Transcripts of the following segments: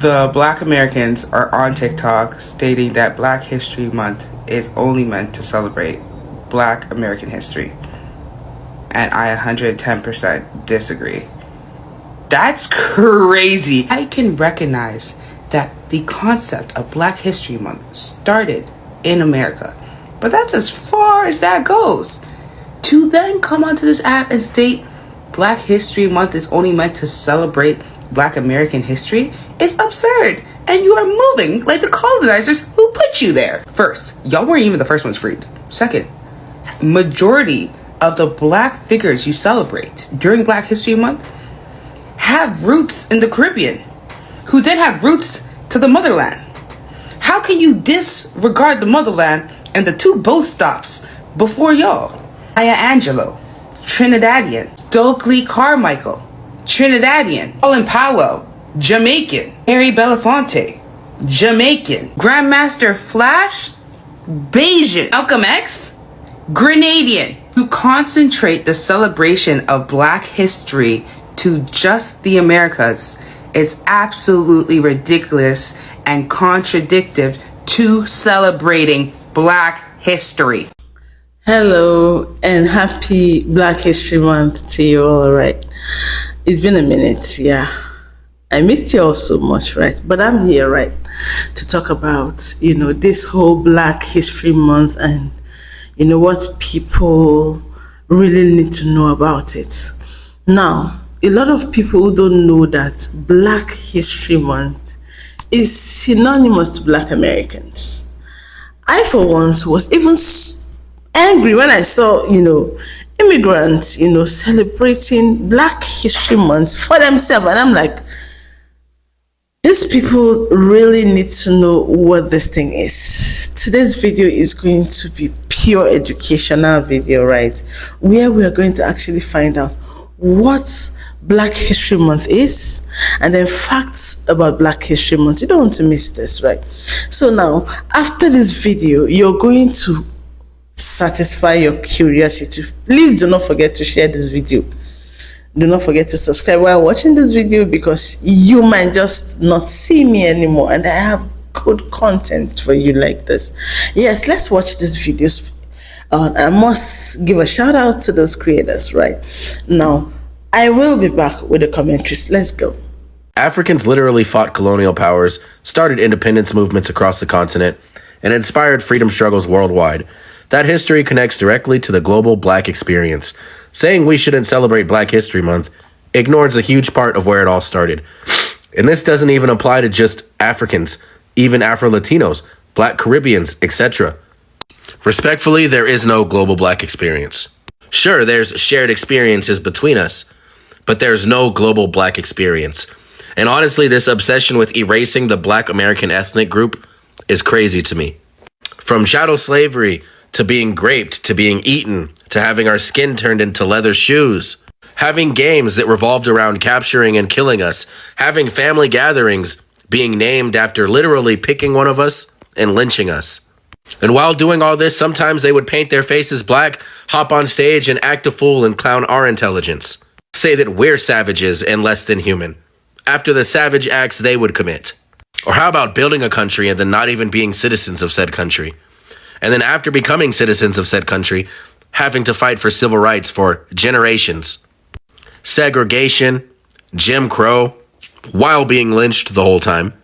The Black Americans are on TikTok stating that Black History Month is only meant to celebrate Black American history. And I 110% disagree. That's crazy. I can recognize that the concept of Black History Month started in America, but that's as far as that goes. To then come onto this app and state Black History Month is only meant to celebrate Black American history is absurd. And you are moving like the colonizers who put you there. First, y'all weren't even the first ones freed. Second, majority of the Black figures you celebrate during Black History Month have roots in the Caribbean, who then have roots to the motherland. How can you disregard the motherland and the two boat stops before y'all? Maya Angelou, Trinidadian. Stokely Carmichael, Trinidadian. Colin Powell, Jamaican. Harry Belafonte, Jamaican. Grandmaster Flash, Bayesian. Malcolm X, Grenadian. To concentrate the celebration of Black history to just the Americas is absolutely ridiculous and contradictory to celebrating Black history. Hello and happy Black History Month to you all, right? It's been a minute, yeah. I missed you all so much, right? But I'm here, right, to talk about, this whole Black History Month and, what people really need to know about it. Now, a lot of people don't know that Black History Month is synonymous to Black Americans. I, for once, was even angry when I saw, immigrants, celebrating Black History Month for themselves. And I'm like, these people really need to know what this thing is. Today's video is going to be pure educational video, right? Where we are going to actually find out what Black History Month is and then facts about Black History Month. You don't want to miss this, right? So now, after this video, you're going to satisfy your curiosity. Please do not forget to share this video. Do not forget to subscribe while watching this video, because you might just not see me anymore and I have good content for you like this. Yes, let's watch these videos. I must give a shout out to those creators, right? Now, I will be back with the commentaries. Let's go. Africans literally fought colonial powers, started independence movements across the continent, and inspired freedom struggles worldwide. That history connects directly to the global Black experience. Saying we shouldn't celebrate Black History Month ignores a huge part of where it all started. And this doesn't even apply to just Africans, even Afro-Latinos, Black Caribbeans, etc. Respectfully, there is no global Black experience. Sure, there's shared experiences between us, but there's no global Black experience. And honestly, this obsession with erasing the Black American ethnic group is crazy to me. From chattel slavery to being raped, to being eaten, to having our skin turned into leather shoes, having games that revolved around capturing and killing us, having family gatherings being named after literally picking one of us and lynching us. And while doing all this, sometimes they would paint their faces black, hop on stage and act a fool and clown our intelligence. Say that we're savages and less than human, after the savage acts they would commit. Or how about building a country and then not even being citizens of said country? And then after becoming citizens of said country, having to fight for civil rights for generations. Segregation, Jim Crow, while being lynched the whole time.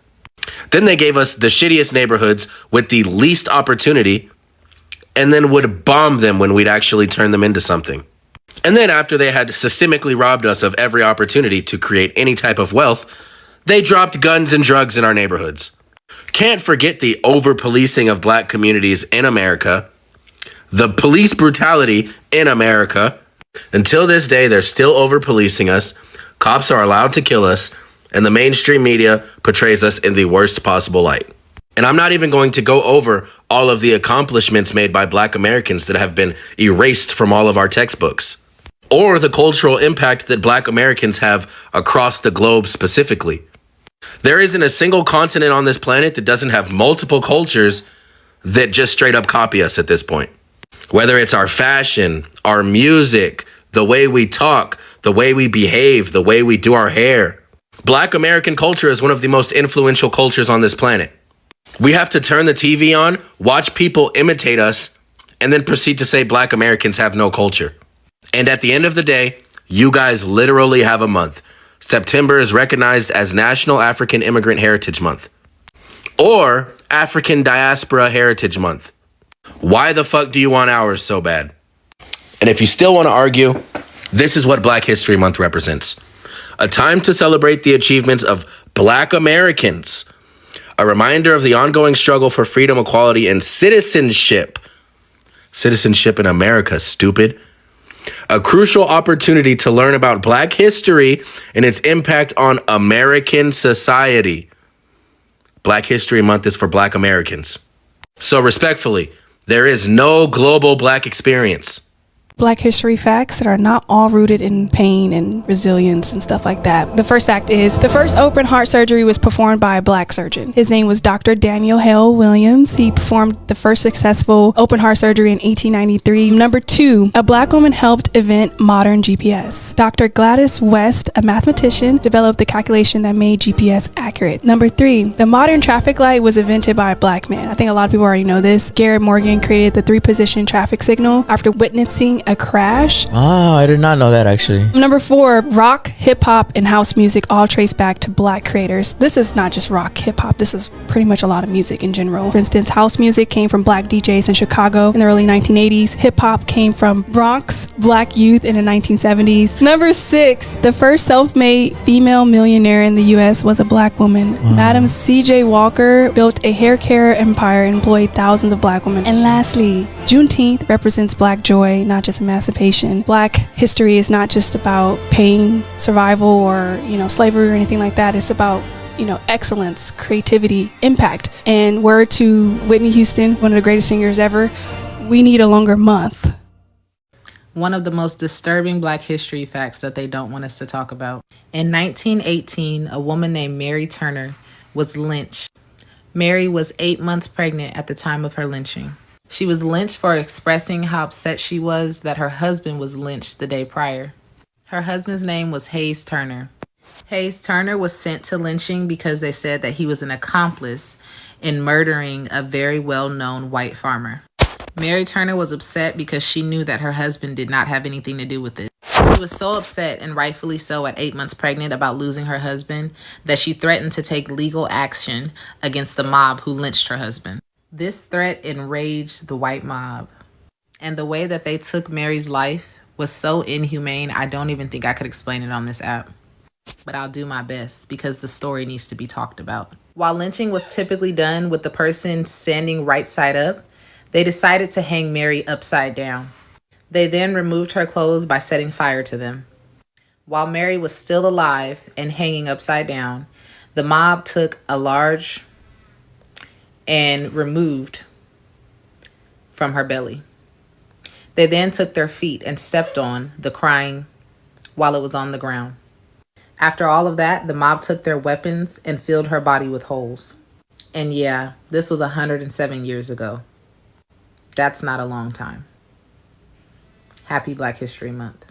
Then they gave us the shittiest neighborhoods with the least opportunity, and then would bomb them when we'd actually turn them into something. And then after they had systemically robbed us of every opportunity to create any type of wealth, they dropped guns and drugs in our neighborhoods. Can't forget the over-policing of Black communities in America, the police brutality in America. Until this day, they're still over-policing us. Cops are allowed to kill us, and the mainstream media portrays us in the worst possible light. And I'm not even going to go over all of the accomplishments made by Black Americans that have been erased from all of our textbooks, or the cultural impact that Black Americans have across the globe specifically. There isn't a single continent on this planet that doesn't have multiple cultures that just straight up copy us at this point. Whether it's our fashion, our music, the way we talk, the way we behave, the way we do our hair. Black American culture is one of the most influential cultures on this planet. We have to turn the TV on, watch people imitate us, and then proceed to say Black Americans have no culture. And at the end of the day, you guys literally have a month. September is recognized as National African Immigrant Heritage Month, or African Diaspora Heritage Month. Why the fuck do you want ours so bad? And if you still want to argue, this is what Black History Month represents. A time to celebrate the achievements of Black Americans. A reminder of the ongoing struggle for freedom, equality, and citizenship. Citizenship in America, stupid. A crucial opportunity to learn about Black history and its impact on American society. Black History Month is for Black Americans. So respectfully, there is no global Black experience. Black history facts that are not all rooted in pain and resilience and stuff like that. The first fact is the first open heart surgery was performed by a Black surgeon. His name was Dr. Daniel Hale Williams. He performed the first successful open heart surgery in 1893. Number 2, a Black woman helped invent modern GPS. Dr. Gladys West, a mathematician, developed the calculation that made GPS accurate. Number 3, the modern traffic light was invented by a Black man. I think a lot of people already know this. Garrett Morgan created the 3-position traffic signal after witnessing a crash. Oh, I did not know that actually. Number 4, rock, hip hop, and house music all trace back to Black creators. This is not just rock, hip hop. This is pretty much a lot of music in general. For instance, house music came from Black DJs in Chicago in the early 1980s. Hip hop came from Bronx Black youth in the 1970s. Number 6, the first self-made female millionaire in the U.S. was a Black woman. Madam C.J. Walker built a hair care empire and employed thousands of Black women. And lastly, Juneteenth represents Black joy, not just emancipation. Black history is not just about pain, survival, or slavery or anything like that. It's about excellence, creativity, impact. And word to Whitney Houston, one of the greatest singers ever, we need a longer month. One of the most disturbing Black history facts that they don't want us to talk about. In 1918, a woman named Mary Turner was lynched. Mary was 8 months pregnant at the time of her lynching. She was lynched for expressing how upset she was that her husband was lynched the day prior. Her husband's name was Hayes Turner. Hayes Turner was sent to lynching because they said that he was an accomplice in murdering a very well-known white farmer. Mary Turner was upset because she knew that her husband did not have anything to do with it. She was so upset, and rightfully so, at 8 months pregnant about losing her husband that she threatened to take legal action against the mob who lynched her husband. This threat enraged the white mob, and the way that they took Mary's life was so inhumane, I don't even think I could explain it on this app. But I'll do my best because the story needs to be talked about. While lynching was typically done with the person standing right side up, they decided to hang Mary upside down. They then removed her clothes by setting fire to them. While Mary was still alive and hanging upside down, the mob took a large and removed from her belly. They then took their feet and stepped on the crying while it was on the ground. After all of that, the mob took their weapons and filled her body with holes. And yeah, this was 107 years ago. That's not a long time. Happy Black History Month.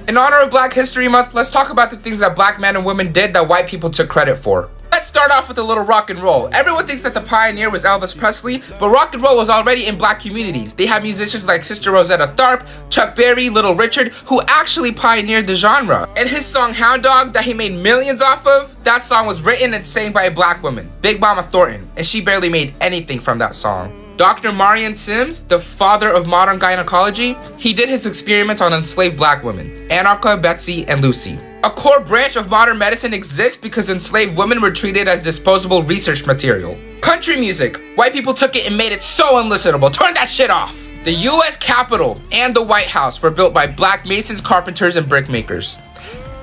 In honor of Black History Month, let's talk about the things that Black men and women did that white people took credit for. Let's start off with a little rock and roll. Everyone thinks that the pioneer was Elvis Presley, but rock and roll was already in Black communities. They have musicians like Sister Rosetta Tharpe, Chuck Berry, Little Richard, who actually pioneered the genre. And his song Hound Dog that he made millions off of, that song was written and sang by a Black woman, Big Mama Thornton, and she barely made anything from that song. Dr. Marion Sims, the father of modern gynecology, he did his experiments on enslaved Black women, Anarcha, Betsy, and Lucy. A core branch of modern medicine exists because enslaved women were treated as disposable research material. Country music. White people took it and made it so unlistenable. Turn that shit off. The US Capitol and the White House were built by Black masons, carpenters, and brickmakers.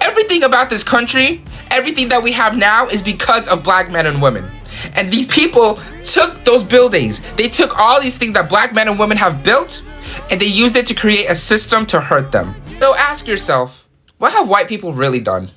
Everything about this country, everything that we have now is because of Black men and women. And these people took those buildings, they took all these things that Black men and women have built, and they used it to create a system to hurt them. So ask yourself, what have white people really done?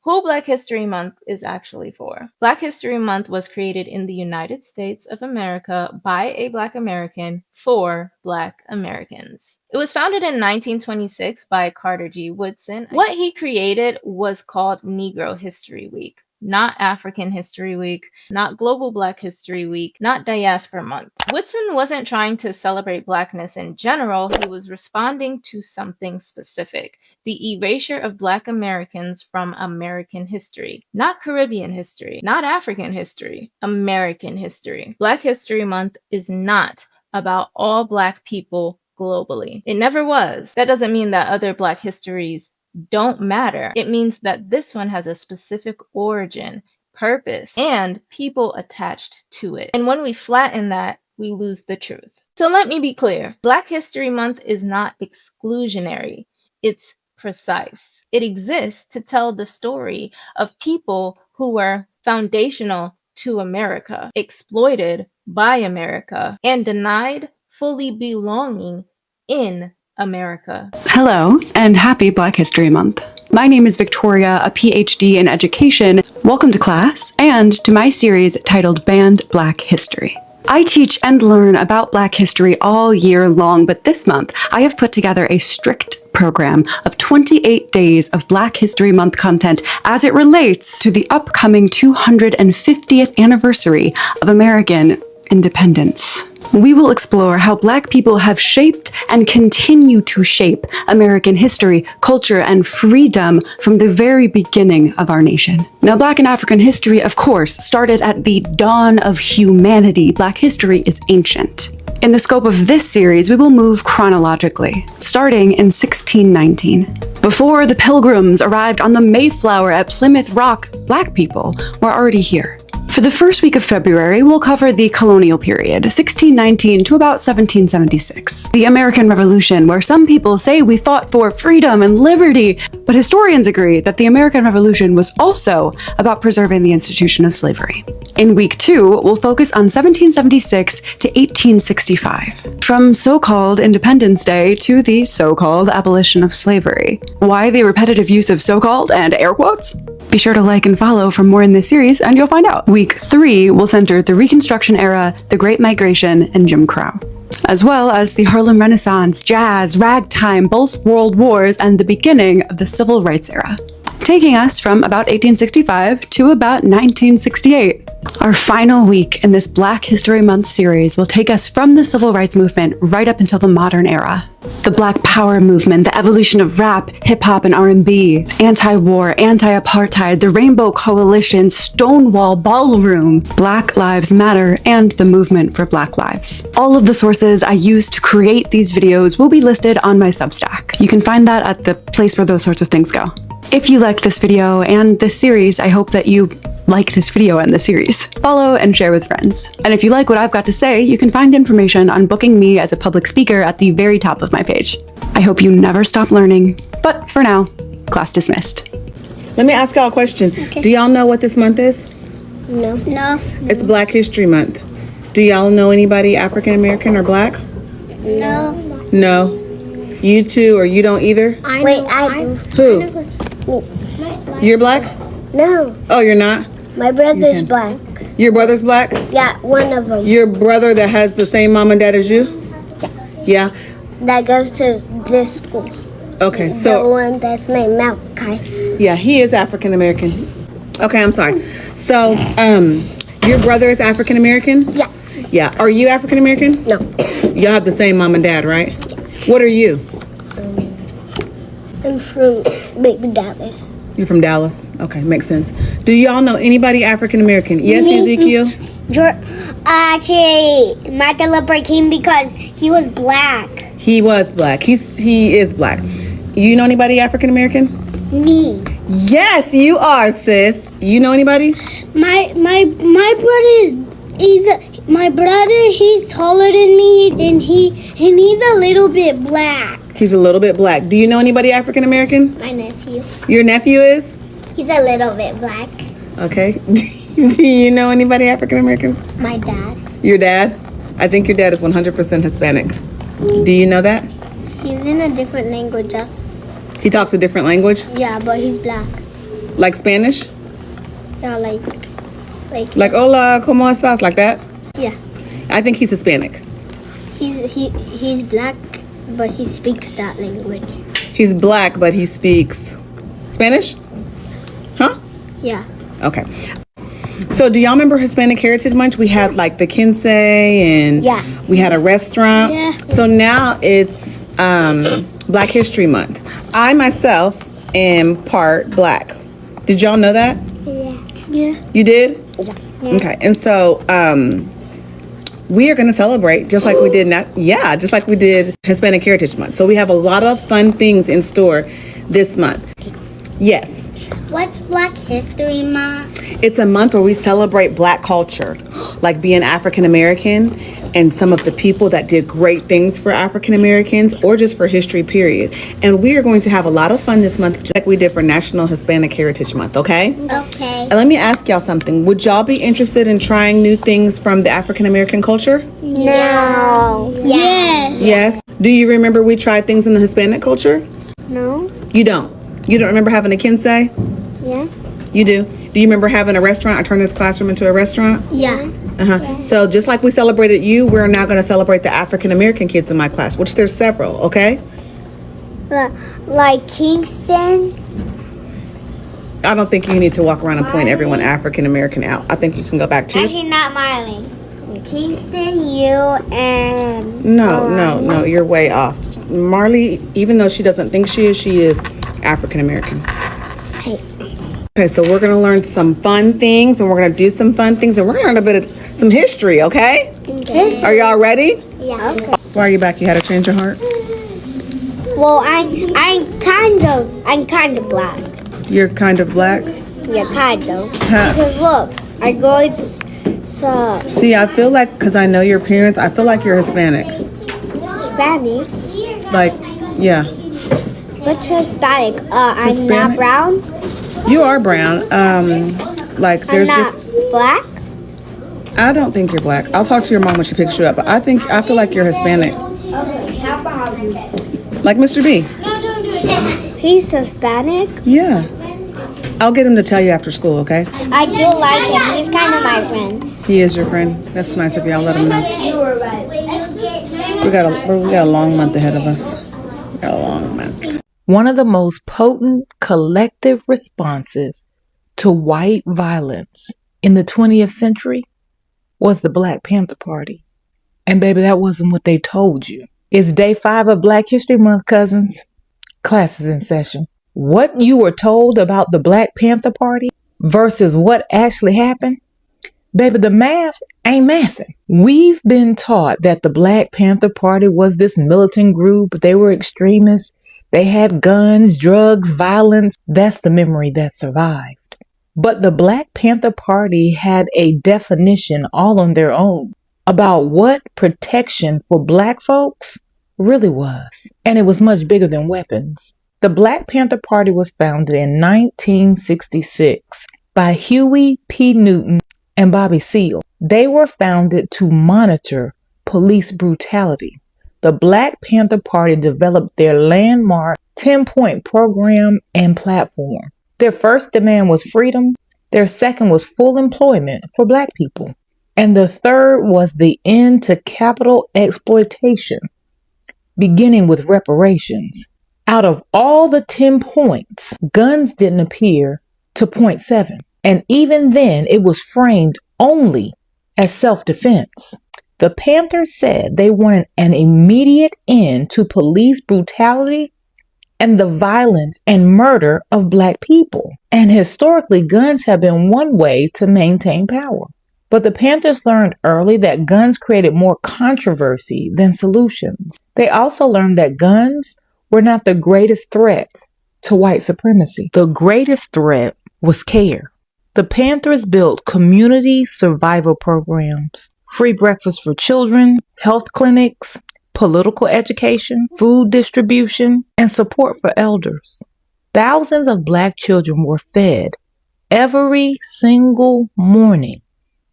who Black History Month is actually for. Black History Month was created in the United States of America by a Black American for Black Americans. It was founded in 1926 by Carter G. Woodson. What he created was called Negro History Week. Not African History Week, not Global Black History Week, not Diaspora Month. Woodson wasn't trying to celebrate Blackness in general, he was responding to something specific. The erasure of Black Americans from American history. Not Caribbean history, not African history, American history. Black History Month is not about all Black people globally. It never was. That doesn't mean that other Black histories don't matter. It means that this one has a specific origin, purpose, and people attached to it. And when we flatten that, we lose the truth. So let me be clear. Black History Month is not exclusionary. It's precise. It exists to tell the story of people who were foundational to America, exploited by America, and denied fully belonging in America. Hello, and happy Black History Month. My name is Victoria, a PhD in education. Welcome to class and to my series titled Banned Black History. I teach and learn about Black history all year long, but this month I have put together a strict program of 28 days of Black History Month content as it relates to the upcoming 250th anniversary of American independence. We will explore how Black people have shaped and continue to shape American history, culture, and freedom from the very beginning of our nation. Now, Black and African history, of course, started at the dawn of humanity. Black history is ancient. In the scope of this series, we will move chronologically, starting in 1619. Before the Pilgrims arrived on the Mayflower at Plymouth Rock, Black people were already here. For the first week of February, we'll cover the colonial period, 1619 to about 1776. The American Revolution, where some people say we fought for freedom and liberty, but historians agree that the American Revolution was also about preserving the institution of slavery. In week 2, we'll focus on 1776 to 1865. From so-called Independence Day to the so-called abolition of slavery. Why the repetitive use of so-called and air quotes? Be sure to like and follow for more in this series and you'll find out. Week 3 will center the Reconstruction era, the Great Migration, and Jim Crow, as well as the Harlem Renaissance, jazz, ragtime, both world wars, and the beginning of the Civil Rights era, taking us from about 1865 to about 1968. Our final week in this Black History Month series will take us from the Civil Rights Movement right up until the modern era. The Black Power movement, the evolution of rap, hip-hop, and R&B, anti-war, anti-apartheid, the Rainbow Coalition, Stonewall, Ballroom, Black Lives Matter, and the movement for Black Lives. All of the sources I used to create these videos will be listed on my Substack. You can find that at the place where those sorts of things go. If you liked this video and this series, I hope that you like this video and the series. Follow and share with friends. And if you like what I've got to say, you can find information on booking me as a public speaker at the very top of my page. I hope you never stop learning, but for now, class dismissed. Let me ask y'all a question. Okay. Do y'all know what this month is? No. No. It's Black History Month. Do y'all know anybody African American or Black? No. No. You two, or you don't either? I do. Who? You're Black? No. Oh, you're not? My brother's Black. Your brother's Black? Yeah, one of them. Your brother that has the same mom and dad as you? Yeah. Yeah? That goes to this school. Okay, so... The one that's named Malachi. Yeah, he is African American. Okay, I'm sorry. So, your brother is African American? Yeah. Yeah. Are you African American? No. Y'all have the same mom and dad, right? What are you? I'm from Baby Dallas. You're from Dallas? Okay, makes sense. Do y'all know anybody African American? Yes, Ezekiel? Actually, Martin Luther King, because he was Black. He was Black. He is Black. You know anybody African American? Me. Yes, you are, sis. You know anybody? My brother, he's taller than me, and he's a little bit Black. He's a little bit Black. Do you know anybody African American? My nephew. Your nephew is? He's a little bit Black. Okay. Do you know anybody African American? My dad. Your dad? I think your dad is 100% Hispanic. Do you know that? He's in a different language. He talks a different language? Yeah, but he's Black. Like Spanish? Yeah, like Hola, ¿cómo estás? Like that? yeah. I think he's Hispanic. He's black, but he speaks that language. He's black, but he speaks Spanish? Huh? Yeah. Okay. So do y'all remember Hispanic Heritage Month? We had like the quince and Yeah. we had a restaurant. Yeah. So now it's Black History Month. I myself am part black. Did y'all know that? Yeah. You did? Yeah. Okay. And so we are going to celebrate just like we did just like we did Hispanic Heritage Month. So we have a lot of fun things in store this month. Yes. What's Black History Month? It's a month where we celebrate black culture, like being African American and some of the people that did great things for African Americans or just for history, period. And we are going to have a lot of fun this month, just like we did for National Hispanic Heritage Month, okay? Okay. And let me ask y'all something. Would y'all be interested in trying new things from the African American culture? No. Yes. Yes. Do you remember we tried things in the Hispanic culture? No. You don't? You don't remember having a quince? Yeah. You do? Do you remember having a restaurant? I turned this classroom into a restaurant? Yeah. So just like we celebrated you, we're now going to celebrate the African American kids in my class, which there's several, okay? Like Kingston. I don't think you need to walk around and point everyone African American out. I think you can go back to Actually, not Marley. Kingston, you, and... No, you're way off. Marley, even though she doesn't think she is African American. Okay, so we're going to learn some fun things, and we're going to do some fun things, and we're going to learn a bit of some history, okay? Okay. Are y'all ready? Yeah. Okay. Why are you back? You had to change your heart? Well, I'm kind of black. You're kind of black? Yeah, kind of. Because look, I go to... See, I feel like, because I know your parents, I feel like you're Hispanic. Hispanic? Like, yeah. What's Hispanic? I'm not brown? You are brown. Like, there's I'm not black? I don't think you're black. I'll talk to your mom when she picks you up, but I feel like you're Hispanic. Okay, how about you? Like Mr. B. He's Hispanic? Yeah. I'll get him to tell you after school, okay? I do like him. He's kind of my friend. He is your friend? That's nice of you. I'll let him know. You were right. We got a long month ahead of us. We got a long month. One of the most potent collective responses to white violence in the 20th century was the Black Panther Party. And baby, that wasn't what they told you. It's day 5 of Black History Month, cousins. Class is in session. What you were told about the Black Panther Party versus what actually happened, baby, the math ain't mathing. We've been taught that the Black Panther Party was this militant group. They were extremists. They had guns, drugs, violence. That's the memory that survived. But the Black Panther Party had a definition all on their own about what protection for Black folks really was. And it was much bigger than weapons. The Black Panther Party was founded in 1966 by Huey P. Newton and Bobby Seale. They were founded to monitor police brutality. The Black Panther Party developed their landmark 10-point program and platform. Their first demand was freedom. Their second was full employment for Black people. And the third was the end to capital exploitation, beginning with reparations. Out of all the 10 points, guns didn't appear to point 7. And even then, it was framed only as self-defense. The Panthers said they wanted an immediate end to police brutality and the violence and murder of Black people. And historically, guns have been one way to maintain power. But the Panthers learned early that guns created more controversy than solutions. They also learned that guns were not the greatest threat to white supremacy. The greatest threat was care. The Panthers built community survival programs, free breakfast for children, health clinics, political education, food distribution, and support for elders. Thousands of Black children were fed every single morning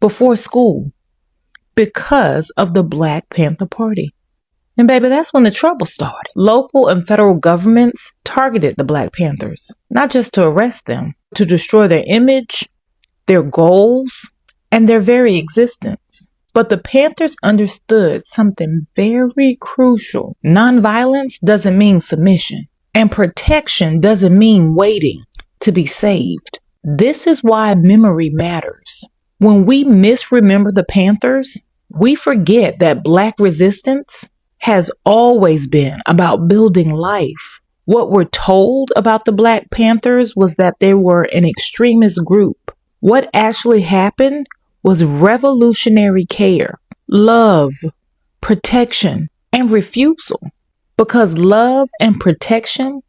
before school because of the Black Panther Party. And baby, that's when the trouble started. Local and federal governments targeted the Black Panthers, not just to arrest them, to destroy their image, their goals, and their very existence. But the Panthers understood something very crucial. Nonviolence doesn't mean submission, and protection doesn't mean waiting to be saved. This is why memory matters. When we misremember the Panthers, we forget that Black resistance has always been about building life. What we're told about the Black Panthers was that they were an extremist group. What actually happened was revolutionary care, love, protection, and refusal. Because love and protection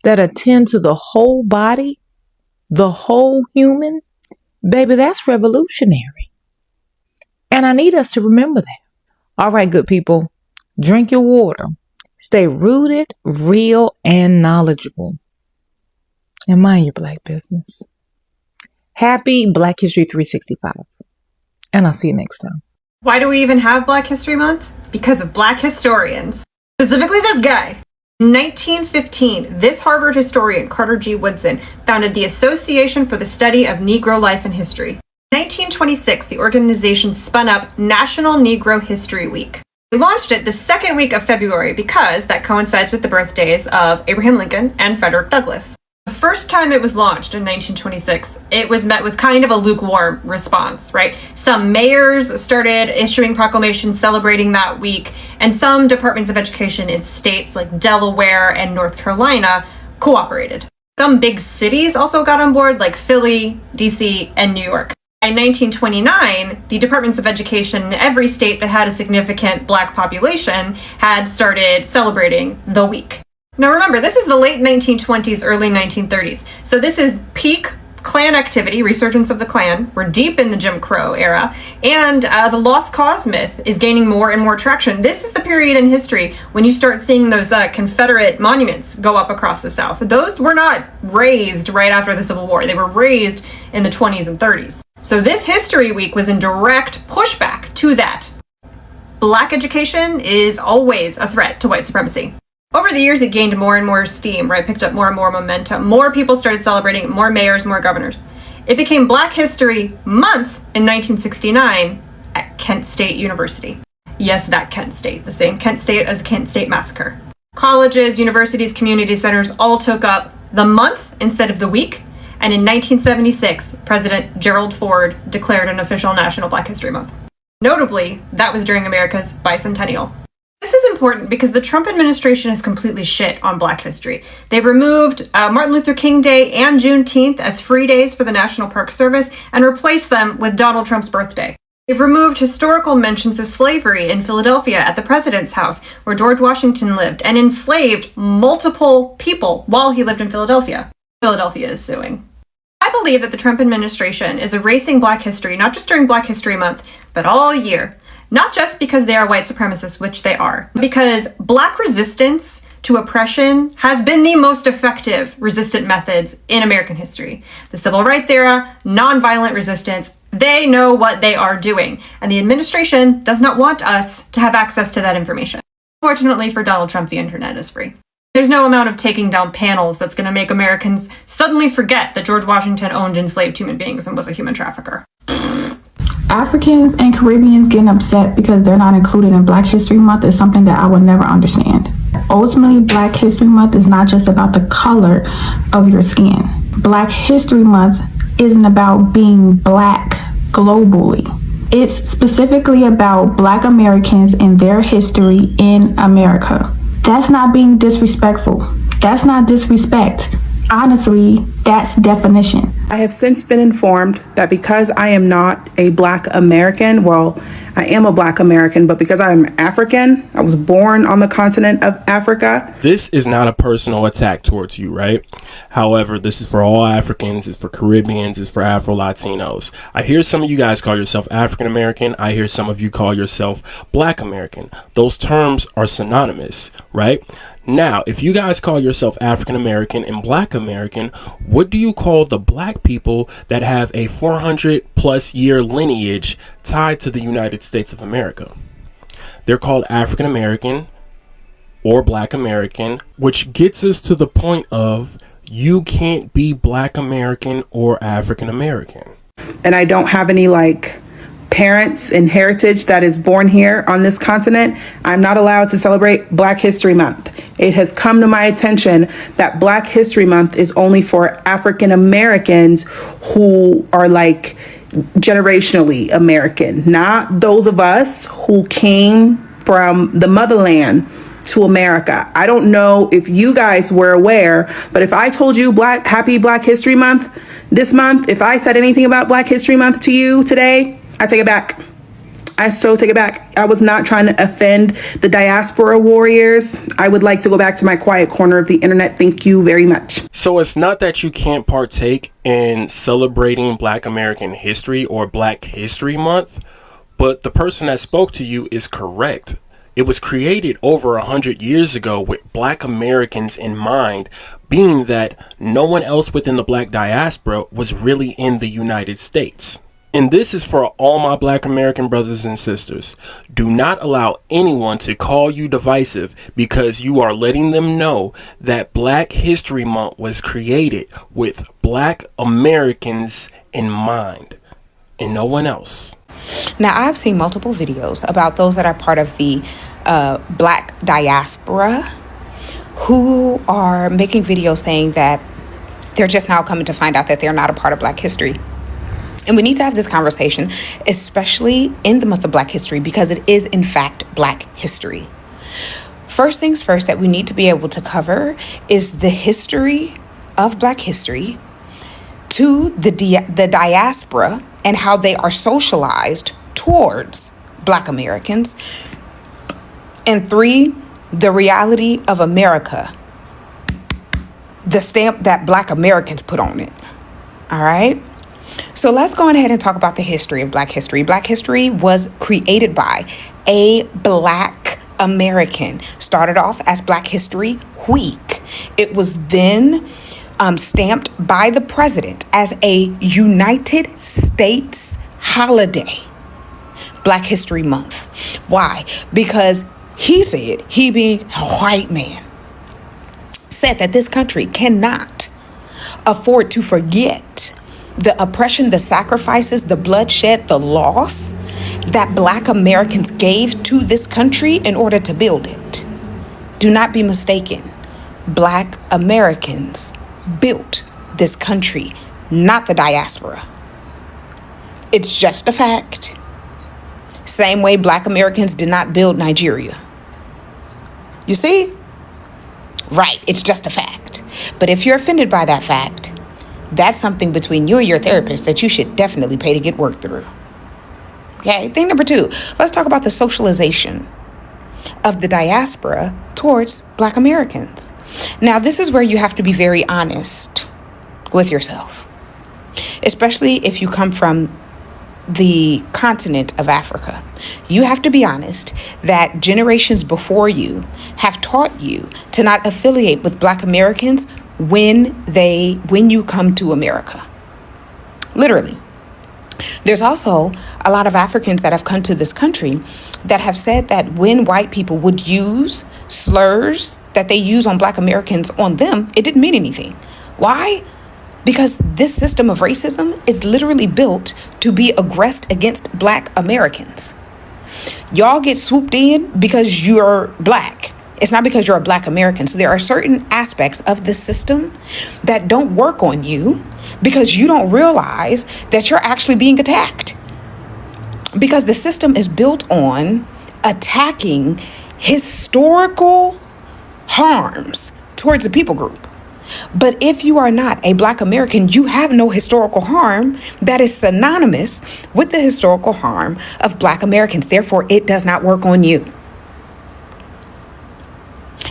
that attend to the whole body, the whole human, baby, that's revolutionary. And I need us to remember that. All right, good people, drink your water. Stay rooted, real, and knowledgeable. And mind your Black business. Happy Black History 365. And I'll see you next time. Why do we even have Black History Month? Because of Black historians. Specifically this guy. In 1915, this Harvard historian, Carter G. Woodson, founded the Association for the Study of Negro Life and History. In 1926, the organization spun up National Negro History Week. They launched it the second week of February because that coincides with the birthdays of Abraham Lincoln and Frederick Douglass. The first time it was launched in 1926, it was met with kind of a lukewarm response, right? Some mayors started issuing proclamations celebrating that week, and some departments of education in states like Delaware and North Carolina cooperated. Some big cities also got on board, like Philly, DC, and New York. By 1929, the departments of education in every state that had a significant Black population had started celebrating the week. Now remember, this is the late 1920s, early 1930s. So this is peak Klan activity, resurgence of the Klan. We're deep in the Jim Crow era. And the lost cause myth is gaining more and more traction. This is the period in history when you start seeing those Confederate monuments go up across the South. Those were not raised right after the Civil War. They were raised in the 20s and 30s. So this History Week was in direct pushback to that. Black education is always a threat to white supremacy. Over the years, it gained more and more steam, right? Picked up more and more momentum. More people started celebrating, more mayors, more governors. It became Black History Month in 1969 at Kent State University. Yes, that Kent State, the same Kent State as the Kent State Massacre. Colleges, universities, community centers all took up the month instead of the week. And in 1976, President Gerald Ford declared an official National Black History Month. Notably, that was during America's bicentennial. This is important because the Trump administration has completely shit on Black history. They've removed Martin Luther King Day and Juneteenth as free days for the National Park Service and replaced them with Donald Trump's birthday. They've removed historical mentions of slavery in Philadelphia at the president's house, where George Washington lived, and enslaved multiple people while he lived in Philadelphia. Philadelphia is suing. I believe that the Trump administration is erasing Black history, not just during Black History Month, but all year. Not just because they are white supremacists, which they are, because Black resistance to oppression has been the most effective resistant methods in American history. The Civil Rights era, nonviolent resistance, they know what they are doing, and the administration does not want us to have access to that information. Fortunately for Donald Trump, the internet is free. There's no amount of taking down panels that's going to make Americans suddenly forget that George Washington owned enslaved human beings and was a human trafficker. Africans and Caribbeans getting upset because they're not included in Black History Month is something that I would never understand. Ultimately, Black History Month is not just about the color of your skin. Black History Month isn't about being Black globally. It's specifically about Black Americans and their history in America. That's not being disrespectful. That's not disrespect. Honestly, that's definition. I have since been informed that because I am not a Black American, well, I am a Black American, but because I'm African, I was born on the continent of Africa. This is not a personal attack towards you, right? However, this is for all Africans, it's for Caribbeans, it's for Afro-Latinos. I hear some of you guys call yourself African American. I hear some of you call yourself Black American. Those terms are synonymous, right? Now, if you guys call yourself African American and Black American, what do you call the Black people that have a 400 plus year lineage tied to the United States of America? They're called African American, or Black American, which gets us to the point of you can't be Black American or African American. And I don't have any parents and heritage that is born here on this continent, I'm not allowed to celebrate Black History Month. It has come to my attention that Black History Month is only for African Americans who are generationally American, not those of us who came from the motherland to America. I don't know if you guys were aware, but if I told you Happy Black History Month this month, if I said anything about Black History Month to you today, I take it back. I so take it back. I was not trying to offend the diaspora warriors. I would like to go back to my quiet corner of the internet. Thank you very much. So it's not that you can't partake in celebrating Black American history or Black History Month, but the person that spoke to you is correct. It was created over 100 years ago with Black Americans in mind, being that no one else within the Black diaspora was really in the United States. And this is for all my Black American brothers and sisters. Do not allow anyone to call you divisive because you are letting them know that Black History Month was created with Black Americans in mind and no one else. Now, I've seen multiple videos about those that are part of the Black diaspora who are making videos saying that they're just now coming to find out that they're not a part of Black history. And we need to have this conversation, especially in the month of Black history, because it is, in fact, Black history. First things first that we need to be able to cover is the history of Black history, two, the diaspora and how they are socialized towards Black Americans, and three, the reality of America, the stamp that Black Americans put on it. All right? So let's go ahead and talk about the history of Black history. Black history was created by a Black American. Started off as Black History Week. It was then stamped by the president as a United States holiday. Black History Month. Why? Because he said, he being a white man, said that this country cannot afford to forget the oppression, the sacrifices, the bloodshed, the loss that Black Americans gave to this country in order to build it. Do not be mistaken. Black Americans built this country, not the diaspora. It's just a fact. Same way Black Americans did not build Nigeria. You see? Right, it's just a fact. But if you're offended by that fact, that's something between you and your therapist that you should definitely pay to get worked through. Okay, thing number two, let's talk about the socialization of the diaspora towards Black Americans. Now, this is where you have to be very honest with yourself, especially if you come from the continent of Africa. You have to be honest that generations before you have taught you to not affiliate with Black Americans when you come to America. Literally. There's also a lot of Africans that have come to this country that have said that when white people would use slurs that they use on Black Americans on them, it didn't mean anything. Why? Because this system of racism is literally built to be aggressed against Black Americans. Y'all get swooped in because you're Black. It's not because you're a Black American. So there are certain aspects of the system that don't work on you because you don't realize that you're actually being attacked. Because the system is built on attacking historical harms towards a people group. But if you are not a Black American, you have no historical harm that is synonymous with the historical harm of Black Americans. Therefore, it does not work on you.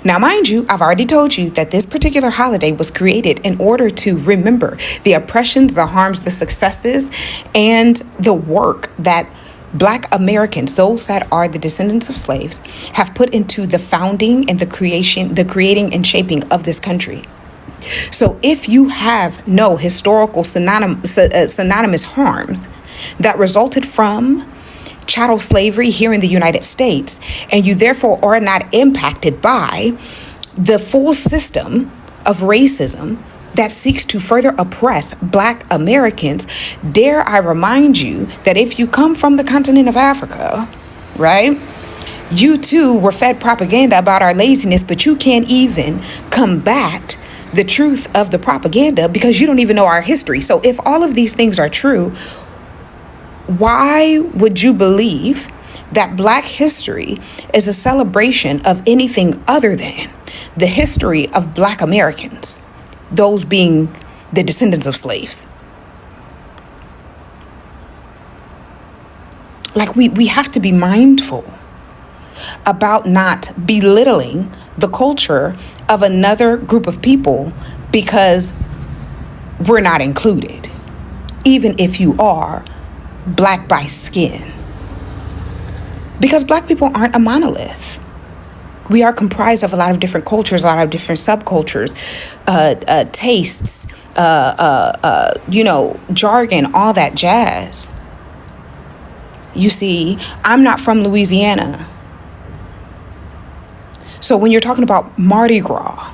Now, mind you, I've already told you that this particular holiday was created in order to remember the oppressions, the harms, the successes, and the work that Black Americans, those that are the descendants of slaves, have put into the founding and the creating and shaping of this country. So if you have no historical synonymous harms that resulted from chattel slavery here in the United States, and you therefore are not impacted by the full system of racism that seeks to further oppress Black Americans, dare I remind you that if you come from the continent of Africa, right, you too were fed propaganda about our laziness, but you can't even combat the truth of the propaganda because you don't even know our history. So if all of these things are true, why would you believe that Black history is a celebration of anything other than the history of Black Americans, those being the descendants of slaves? Like, we have to be mindful about not belittling the culture of another group of people because we're not included, even if you are Black by skin. Because Black people aren't a monolith. We are comprised of a lot of different cultures, a lot of different subcultures, tastes, jargon, all that jazz. You see, I'm not from Louisiana. So when you're talking about Mardi Gras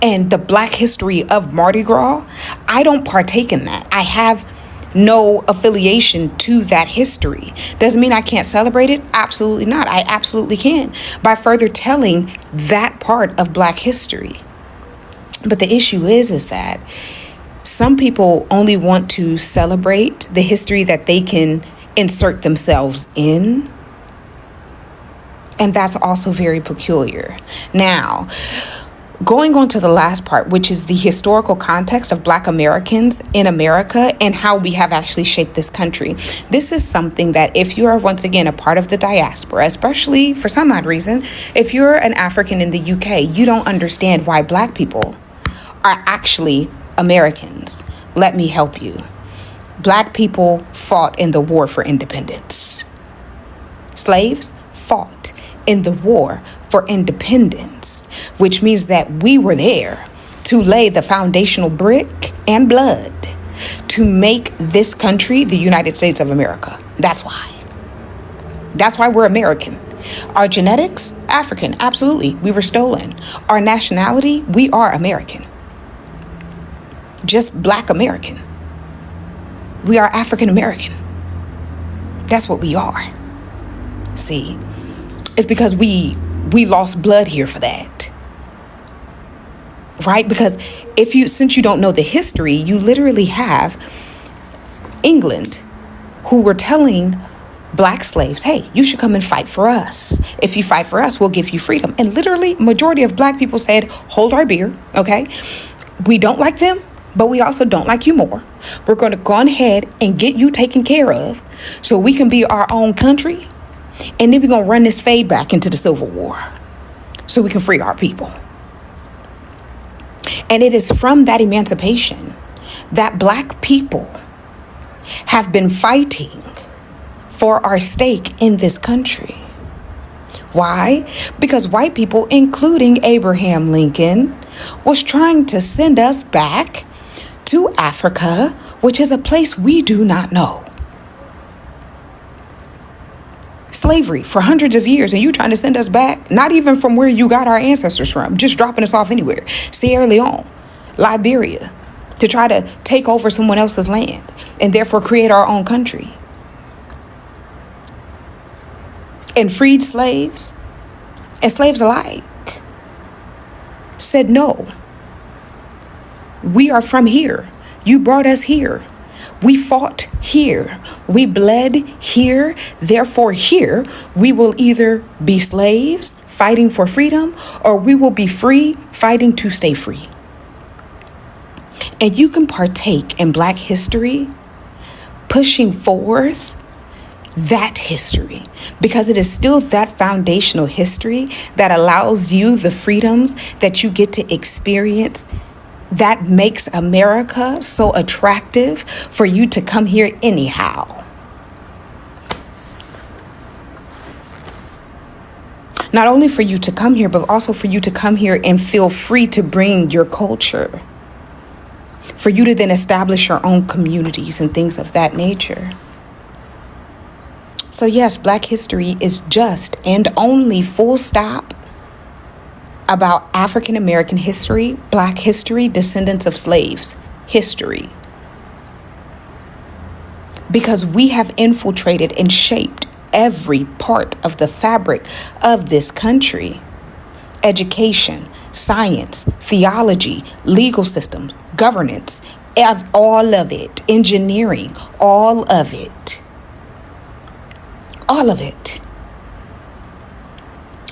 and the Black history of Mardi Gras, I don't partake in that. I have no affiliation to that history. Doesn't mean I can't celebrate it. Absolutely not. I absolutely can, by further telling that part of Black history. But the issue is that some people only want to celebrate the history that they can insert themselves in. And that's also very peculiar. Now, going on to the last part, which is the historical context of Black Americans in America and how we have actually shaped this country. This is something that if you are once again a part of the diaspora, especially for some odd reason, if you're an African in the UK, you don't understand why Black people are actually Americans. Let me help you. Black people fought in the war for independence. Slaves fought in the war for independence, which means that we were there to lay the foundational brick and blood to make this country the United States of America. That's why. That's why we're American. Our genetics, African, absolutely. We were stolen. Our nationality, we are American. Just Black American. We are African American. That's what we are. See? It's because we lost blood here for that. Right? Because since you don't know the history, you literally have England who were telling Black slaves, hey, you should come and fight for us. If you fight for us, we'll give you freedom. And literally, majority of Black people said, hold our beer, okay? We don't like them, but we also don't like you more. We're going to go ahead and get you taken care of so we can be our own country. And then we're going to run this fade back into the Civil War so we can free our people. And it is from that emancipation that Black people have been fighting for our stake in this country. Why? Because white people, including Abraham Lincoln, was trying to send us back to Africa, which is a place we do not know. Slavery for hundreds of years, and you trying to send us back, not even from where you got our ancestors from, just dropping us off anywhere. Sierra Leone, Liberia, to try to take over someone else's land and therefore create our own country. And freed slaves and slaves alike said, no, we are from here. You brought us here. We fought here. We bled here. Therefore, here we will either be slaves fighting for freedom, or we will be free fighting to stay free. And you can partake in Black history, pushing forth that history, because it is still that foundational history that allows you the freedoms that you get to experience, that makes America so attractive for you to come here anyhow. Not only for you to come here, but also for you to come here and feel free to bring your culture, for you to then establish your own communities and things of that nature. So yes, Black history is just and only full stop about African American history, Black history, descendants of slaves history. Because we have infiltrated and shaped every part of the fabric of this country. Education, science, theology, legal system, governance, all of it, engineering, all of it. All of it.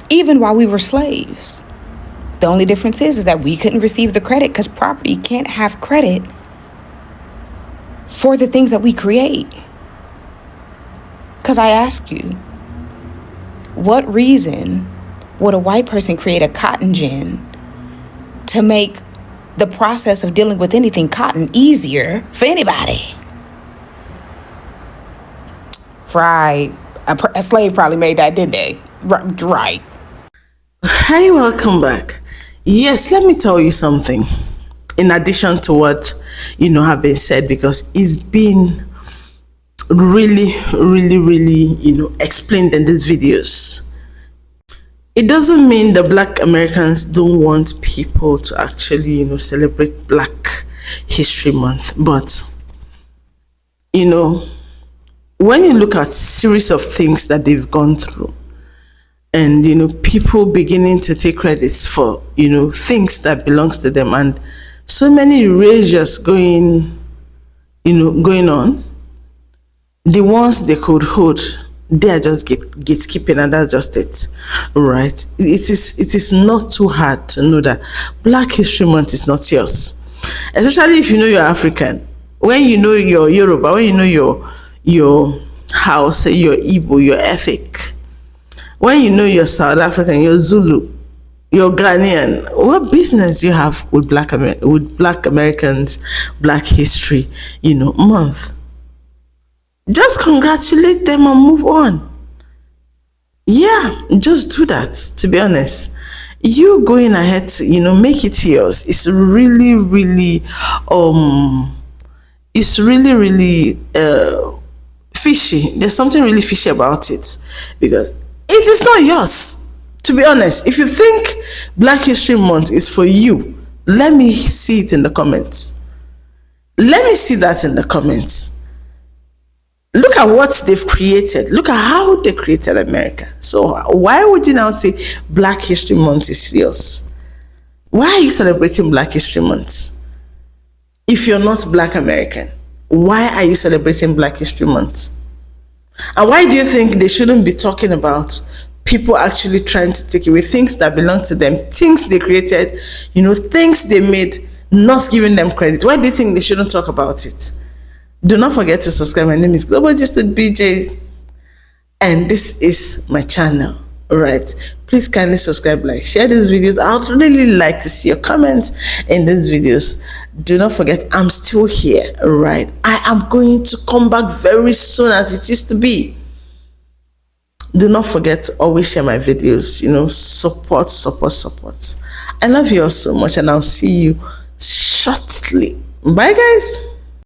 Even while we were slaves. The only difference is that we couldn't receive the credit because property can't have credit for the things that we create. Because I ask you, what reason would a white person create a cotton gin to make the process of dealing with anything cotton easier for anybody? Right. A slave probably made that, didn't they? Right. Hi, welcome back. Yes, let me tell you something. In addition to what have been said, because it's been really explained in these videos. It doesn't mean the Black Americans don't want people to actually celebrate Black History Month, but when you look at series of things that they've gone through, and people beginning to take credits for things that belongs to them, and so many erasures going on, the ones they could hold, they are just gatekeeping, and that's just it, right? It is not too hard to know that Black History Month is not yours, especially if you know you're African. When you know your Yoruba, when you know your Hausa, your Igbo, your Efik, when you know you're South African, you're Zulu, you're Ghanaian, what business you have with Black Americans, Black History, Month? Just congratulate them and move on. Yeah, just do that. To be honest, you going ahead to make it yours. It's really fishy. There's something really fishy about it, because it is not yours. To be honest, if you think Black History Month is for you, let me see it in the comments. Let me see that in the comments. Look at what they've created. Look at how they created America. So why would you now say Black History Month is yours? Why are you celebrating Black History Month? If you're not Black American, why are you celebrating Black History Month? And why do you think they shouldn't be talking about people actually trying to take away things that belong to them, things they created, things they made, not giving them credit? Why do you think they shouldn't talk about it? Do not forget to subscribe. My name is Global Gist with BJ, and this is my channel. All right, please kindly subscribe, like, share these videos. I would really like to see your comments in these videos. Do not forget, I'm still here. All right, I am going to come back very soon, as it used to be. Do not forget to always share my videos. Support. I love you all so much, and I'll see you shortly. Bye, guys.